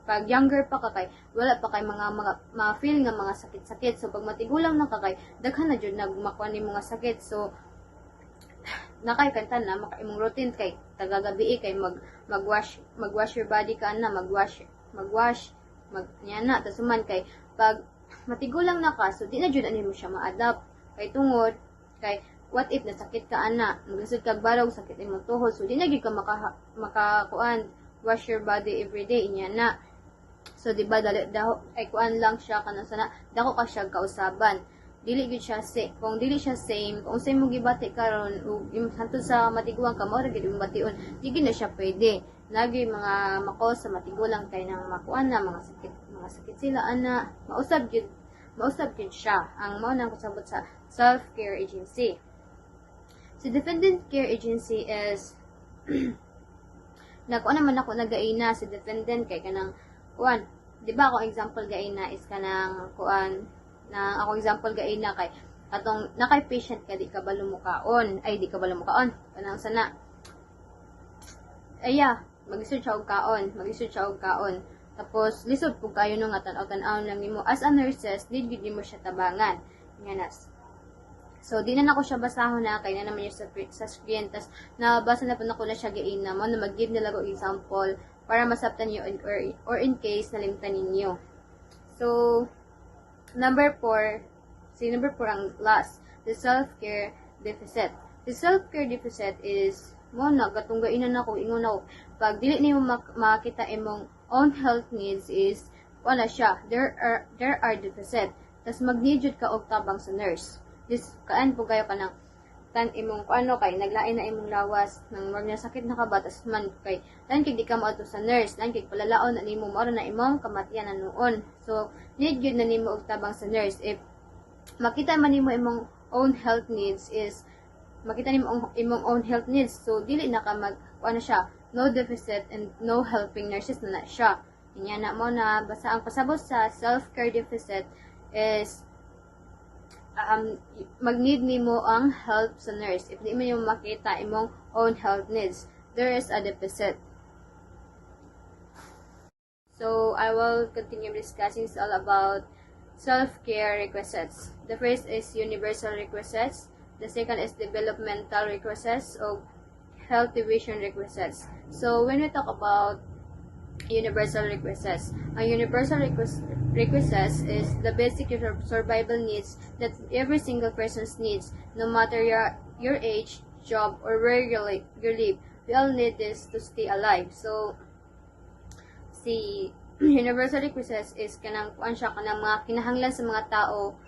pag younger pa ka kay, wala pa kay mga feel nga mga sakit-sakit. So, pag matigulang na ka kay, daghan na jud nagmakuha ni mga sakit. So, nakay kanta na makaimong routine kay tagagabi kay magwash your body ka na magwash nyana tasuman kay pag matigulang na ka so di na jud ani mo siya ma-adapt kay tungod kay what if nasakit ka ana maglisod kag barog sakit imong tuhod so di na gyud ka makakuan wash your body every day nyana. So di ba dali ay kuan lang siya kanang sana dako ka siya kausaban. Dili gid siya kung dili siya same kung same mo gibati karon ug hantod sa matiguang ka mao ra gid imong bation di gid na siya pwede lagi mga mako sa matigulang kay nang makuan na mga sakit sila ana mausab gid siya ang mao nang kasabot sa self-care agency. Si dependent care agency is nakuan naman ako nagaina si dependent kay kanang kuan di ba ako example gaina is kanang kuan na ako example gaina kay atong nakay patient ka di ka ba lumukaon kanang sana mag-isod siya og kaon tapos lisod pug kayo no nga tan-aw lang nimo as a nurses need gid nimo siya tabangan nganas. So di na nako siya basahon na kay na naman yung sa screen tas nabasa na po na siya gaina mo na mag-give nila og example para masabtan niyo or in case nalimtan ninyo. So number 4 ang last, the self-care deficit. The self-care deficit is mo na gatunggainan ako ingon ako pag dili nimo makita imong own health needs is wala siya there are deficit tas mag-need jud ka og tabang sa nurse. This kaan po kayo kanang tan imong ano kay naglain na imong lawas nang mag sakit na ka ba tas man kay tan kay di ka moadto sa nurse tan kay palalaon na nimo mao na imong kamatian na noon. So need gyud na nimo og tabang sa nurse if makita man nimo imong own health needs is makita nimo imong own health needs so dili na ka mag ano siya no deficit and no helping nurses na siya. Inya na mo na basta ang pasabot sa self-care deficit is mag-need nimo ang help sa nurse. If di mo nimo makita imong own health needs, there is a deficit. So, I will continue discussing all about self-care requisites. The first is universal requisites. The second is developmental requisites of healthy vision requisites. So, when we talk about universal requisites, a universal requisites is the basic survival needs that every single person's needs, no matter your age, job, or where you live. We all need this to stay alive. So, si universal requisites is kanang kuan siya kanang mga kinahanglan sa mga tao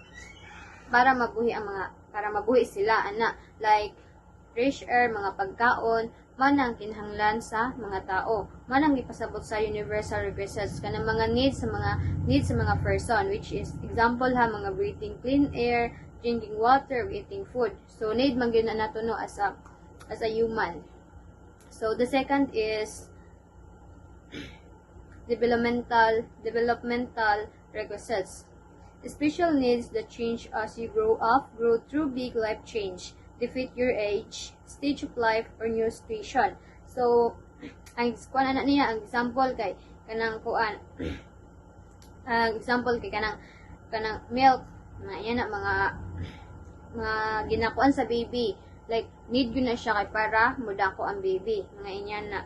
para mabuhi sila ana like fresh air, mga pagkaon, manang kinahanglan sa mga tao. Manang gipasabot sa universal requisites kanang mga needs sa mga person which is example ha mga breathing clean air, drinking water, eating food. So need man gyud na nato no as a human. So the second is developmental requisites. Special needs that change as you grow up, grow through big life change, defeat your age, stage of life, or new situation. So, ang kuan na niya, ang example kay kanang kuan. Ang example kay kanang milk na yan na mga ginakuan sa baby. Like need yun na siya kay para mudako ang baby. Mga inyan na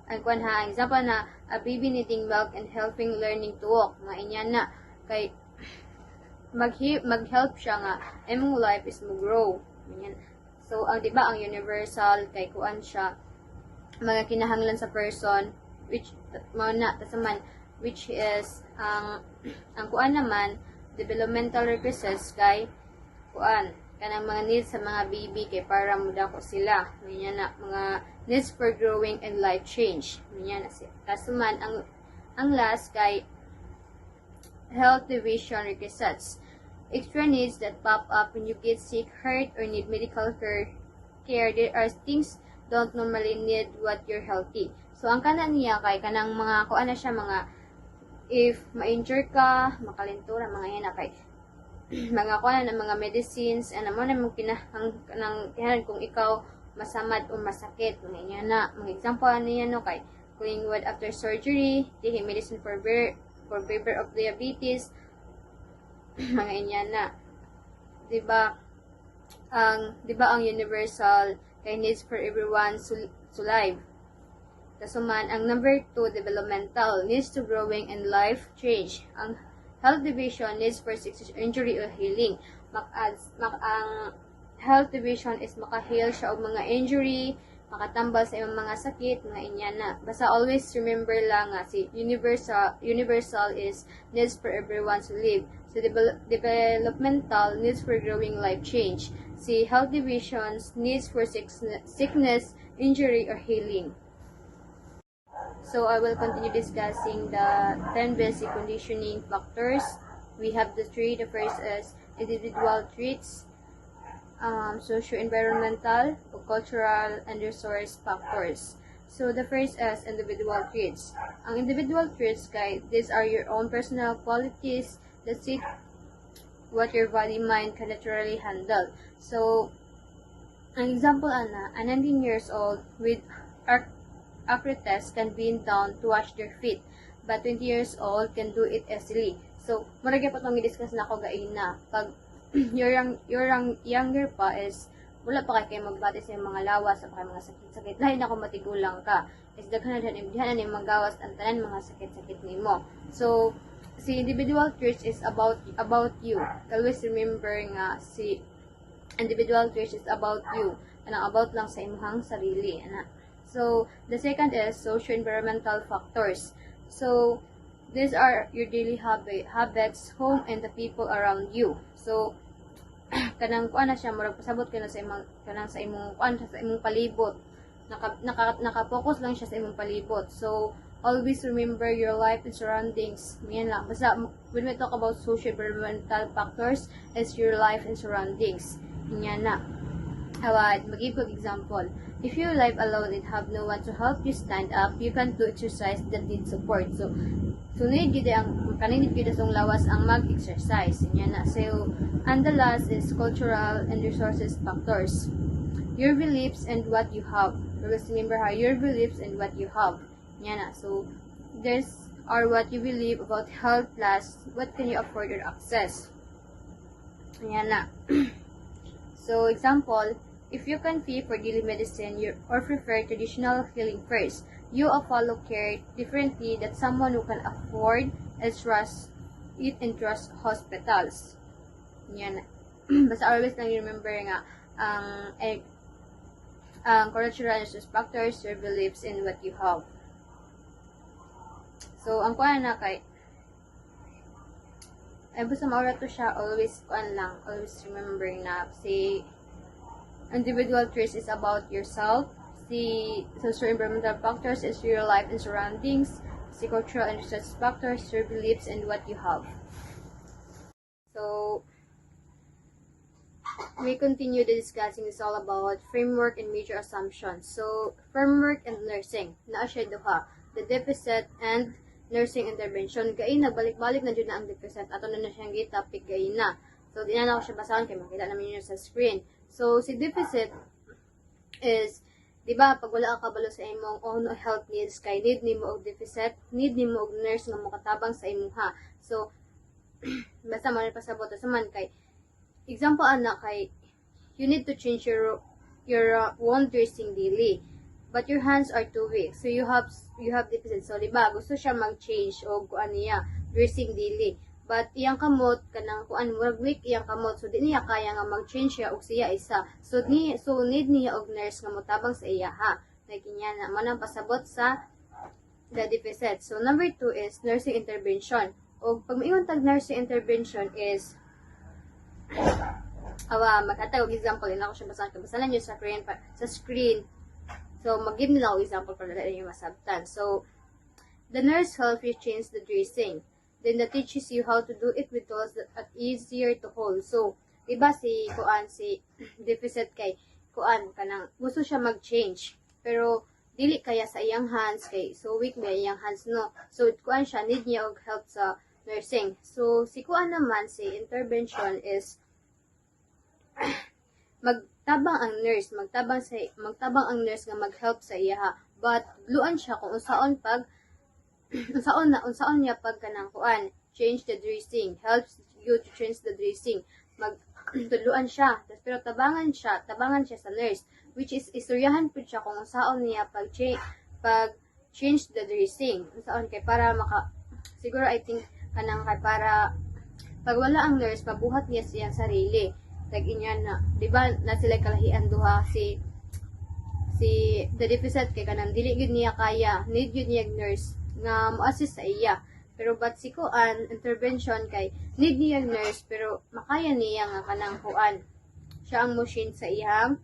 ang kuan ha, ang example na a baby needing milk and helping learning to walk. Mga inyan na kay mag-help siya nga imong life is mo grow Ganyan. So, ang di ba ang universal kay kuan siya mga kinahanglan sa person which which is ang kuan naman developmental requisites kay kuan kanang mga needs sa mga baby kay para mudako sila. Ganyan na mga needs for growing and life change. Ganyan na siya. Kasuman ang last kay health division requisites. Extra needs that pop up when you get sick, hurt, or need medical care. There are things don't normally need what you're healthy. So, ang kanan niya kay kanang mga kuan na siya mga if ma-injure ka, makalintura, mga yan na kay mga kuan na mga medicines, ano mo na mong kinahanglan kung ikaw masamad o masakit. Mga yan na. Mga example niya no kay going with after surgery, taking medicine for waiver of diabetes, mga inyan na. Diba ang universal kay needs for everyone to live. Kasuman, ang number 2, developmental, needs to growing and life change. Ang health division, needs for sickness, injury, or healing. Ang health division is maka-heal siya og mga injury, makatambal sa imong mga sakit, mga inyan na. Basta always remember lang nga, si universal is needs for everyone to live. Si developmental, needs for growing life change. Si health divisions, needs for sickness, injury, or healing. So, I will continue discussing the 10 basic conditioning factors. We have the 3. The first is individual traits, socio-environmental, cultural, and resource factors. So, the first is individual traits. Ang individual traits, guys, these are your own personal qualities that fit what your body-mind can naturally handle. So, an example, a 19 years old with arthritis can bend down to wash their feet, but 20 years old can do it easily. So, maragya pa itong i-discuss na ako gaina. Pag you're younger pa is, wala pa kayo magbati sa mga lawas, sa mga sakit-sakit. Dahil na kung matigulang ka, is daghan na ni magawas ang tanan mga sakit-sakit nimo. So, si individual traits is about you. Always remember nga, si individual traits is about you. About lang sa imong sarili. So, the second is socio-environmental factors. So, these are your daily habits, home, and the people around you. So, kanang kuan na siya, murag pasabot ka na sa imong palibot. Naka-focus lang siya sa imong palibot. So, always remember your life and surroundings. Yan lang. Basta, when we talk about socio-environmental factors, is your life and surroundings. Yan na. Mag-give you example. If you live alone and have no one to help you stand up, you can't do exercise that needs support. So need gid ang kaninit gid ang lawas ang mag-exercise. Yan na. So, and the last is cultural and resources factors. Your beliefs and what you have. Always remember your beliefs and what you have. Yan na. So, there's are what you believe about health plus what can you afford or access. Yan na. So, example, if you can pay for daily medicine or prefer traditional healing first, you follow care differently than someone who can afford and trust hospitals. Yan. Basta always lang remember nga ang cultural and factors, your beliefs, and what you have. So, ang kuha na kay basta maura to siya, always remember na si individual traits is about yourself. The socio-environmental factors is your life and surroundings. The cultural and research factors, your beliefs, and what you have. So, we continue the discussing. It's all about framework and major assumptions. So, framework and nursing. Naa siya duha. The deficit and nursing intervention. Gain na, balik-balik na dyan na ang deficit. Ato na siyang topic gain na. So, di na ako siya basahan kaya makita namin yun sa screen. So, si deficit is, di ba, pag wala ka kabalo sa imong own health needs, kay need nimo og deficit, need nimo og nurse nga makatabang sa imuha. So, basta mo rin pasabot sa man kay, example anak kay, you need to change your wound dressing daily. But your hands are too weak. So, you have deficit. So, di ba, gusto siya mag-change og dressing daily. but iyang kamot kanang kuan murag weak iyang kamot, so di niya kaya nga mag-change siya og siya isa, so need niya og nurse nga motabang sa iya ha, like inya na manang pasabot sa the deficit. So number 2 is nursing intervention. Og pag maingon tag nursing intervention is maghatag og example ina ko siya basahan niyo sa screen. So mag-give nila og example para dali niyo masabtan. So the nurse helps you change the dressing. Then that teaches you how to do it with tools that are easier to hold. So, diba si deficit kay kanang gusto siya mag-change. Pero dili kaya sa iyang hands kay so weak na iyang hands no. So siya need niya og help sa nursing. So si naman si intervention is magtabang ang nurse nga mag-help sa iya, but luan siya kung unsaon niya pag kanang change the dressing, helps you to change the dressing, tudluan siya, pero tabangan siya sa nurse, which is istoryahan pud siya kung unsaon niya pag change the dressing, unsaon kay para siguro I think kanang kay para pag wala ang nurse pabuhat niya siyang sarili, tag inya na di ba na sila kalahian duha si the deficit kay kanang dili gyud niya kaya, need gyud niya nurse nga mo-assist sa iya. Pero but si intervention kay need niya nurse pero makaya niya nga kanang siya ang machine sa iyang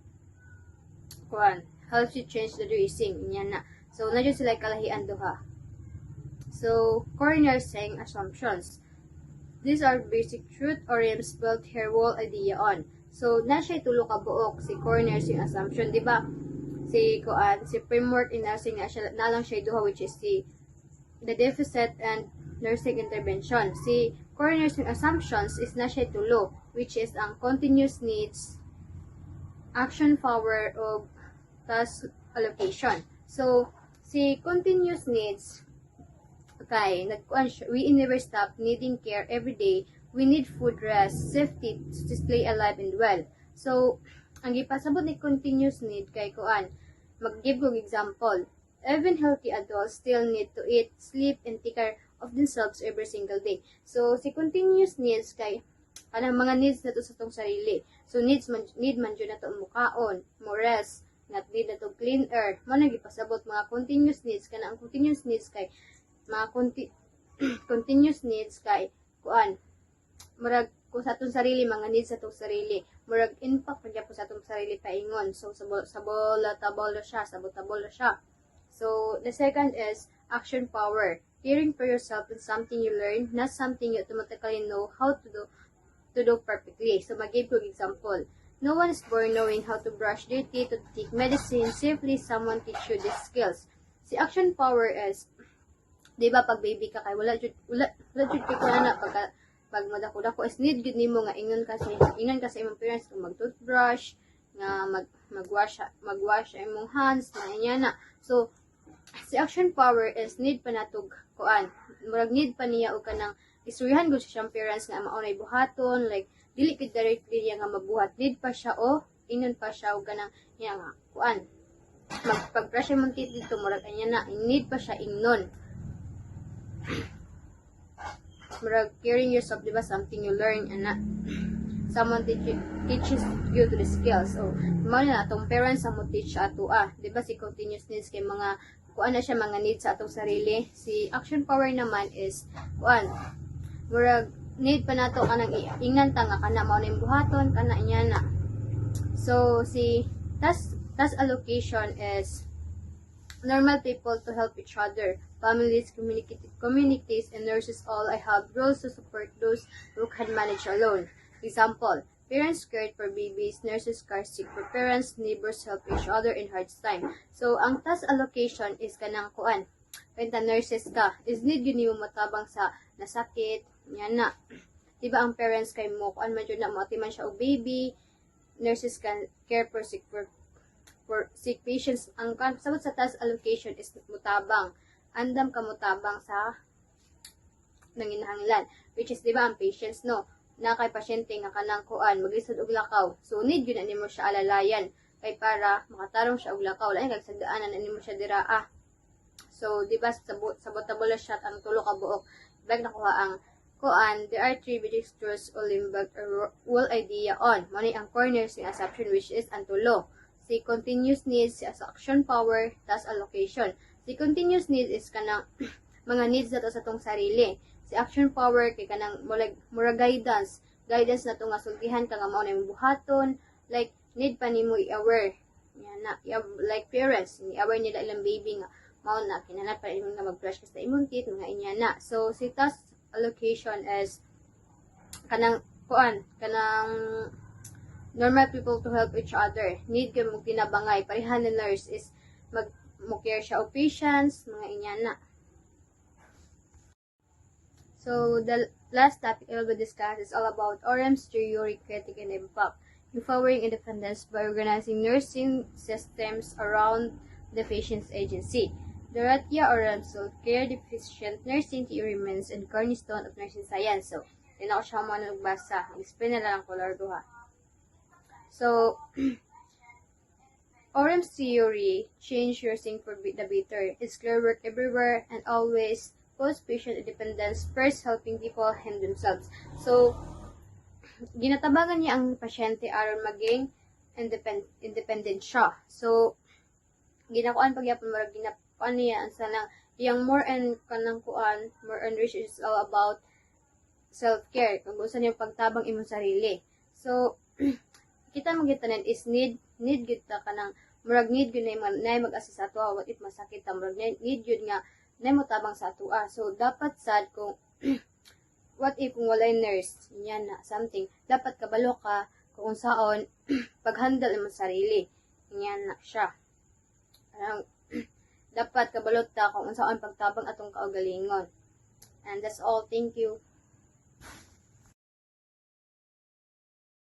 helps you change the dressing niya na. So na sila kalahian duha. So core nursing assumptions. These are basic truth or realms built her whole idea on. So na siya tulo ka buok si core nursing assumption, di ba? Si framework in nursing na lang siya duha, which is the deficit and nursing intervention. Si core nursing assumptions is na siya tulo, which is ang continuous needs, action power, o task allocation. So si continuous needs kay we never stop needing care every day. We need food, rest, safety to stay alive and well. So ang gipasabot ni continuous need kay mag-give ko example. Even healthy adults still need to eat, sleep, and take care of themselves every single day. So, si continuous needs kay kanang mga needs na to sa tong sarili. So, need man dyan na to mukaon, mo rest, need na to clean air. Mo gipasabot mga continuous needs ang continuous needs kay mga continuous needs kay murag ko sa atong sarili, mga needs sa atong sarili, murag impact pa po sa atong sarili paingon. So sabol siya. So the second is action power, caring for yourself is something you learn, not something you automatically know how to do perfectly. So mag-give ko example. No one is born knowing how to brush their teeth, to take medicine safely. Someone teach you these skills. Si action power is, di ba pag baby ka kay wala jud ko na pag madako-dako is need gud nimo nga ingon ka sa imong parents kung mag-toothbrush, nga magwash imong hands na inya na. So si action power is need pa natog murag need pa niya og kanang istoryahan gud sa siyang parents nga maunay buhaton, like dili kid directly niya nga mabuhat, need pa siya o ingon pa siya og kanang niya nga magpag-brush imong teeth dito murag anya na need pa siya ingnon. Murag caring yourself, diba, something you learn and someone teaches you to the skills. So mo na atong parents sa mo teach ato diba, si continuous needs kay mga na siya mga needs sa atong sarili. Si action power naman is murag need pa nato kanang ingnan ta nga kana mao ning buhaton kana inya na. So si task allocation is normal people to help each other. Families, communities, and nurses all I have roles to support those who can manage alone. Example, parents cared for babies, nurses care sick for parents, neighbors help each other in hard time. So, ang task allocation is kanang Penta nurses ka, is need yun yung matabang sa nasakit, yan na. Diba ang parents kay mo, man yun na matiman siya o baby, nurses can care for sick patients. Ang sabot sa task allocation is mutabang. Andam ka mutabang sa nanginahanglan, which is diba ang patients no na kay pasyente nga kanang maglisod og lakaw, so need yun na nimo siya alalayan kay para makatarong siya og lakaw lain kag sagdaanan na nimo siya dira So diba sabot shot ang tulo ka buok bag nakuha ang there are three basic truths o limbag or whole idea on. Muna ang core nursing assumption which is ang tulo. Si continuous needs, si action power, task allocation. Si continuous needs is kanang mga needs na to sa tong sarili. Si action power kay kanang mura guidance na to nga sultihan ka nga mao na imong buhaton, like need pa nimo i-aware. Yan na, like parents, i-aware nila ilang baby nga mao na kinahanglan pa imong nga mag-brush ka sa imong teeth mga inya na. So si task allocation is kanang normal people to help each other. Need ka mong tinabangay. Parehan ni nurse is mag-care siya o patients, mga inyana. So, the last topic I will discuss is all about ORM's theory, critique, and impact. Empowering independence by organizing nursing systems around the patient's agency. Dorothea ORM's self-care deficient nursing theory remains and cornerstone of nursing science. So, hindi na ako siya manugbasa. Mag-explain na lang ang color duha. So, ORM's theory, change nursing for the better, is clear work everywhere and always puts patient independence first, helping people and themselves. So, ginatabangan niya ang pasyente aron maging independent siya. So, ginakuan pagyapon marag ginakuan niya ang sanang yung more and rich is all about self-care. Kung gusto niyo pagtabang imong sarili. So, kita magitanan is need kita kanang murag need gyud na mag-assist ato what if masakit ta murag need gyud nga na mo tabang sa ato. So dapat sad kung what if kung walay nurse yan na something dapat kabalo ka kung saon pag-handle imong sarili yan na siya. Dapat kabalo ta kung saon pagtabang atong kaugalingon. And that's all. Thank you.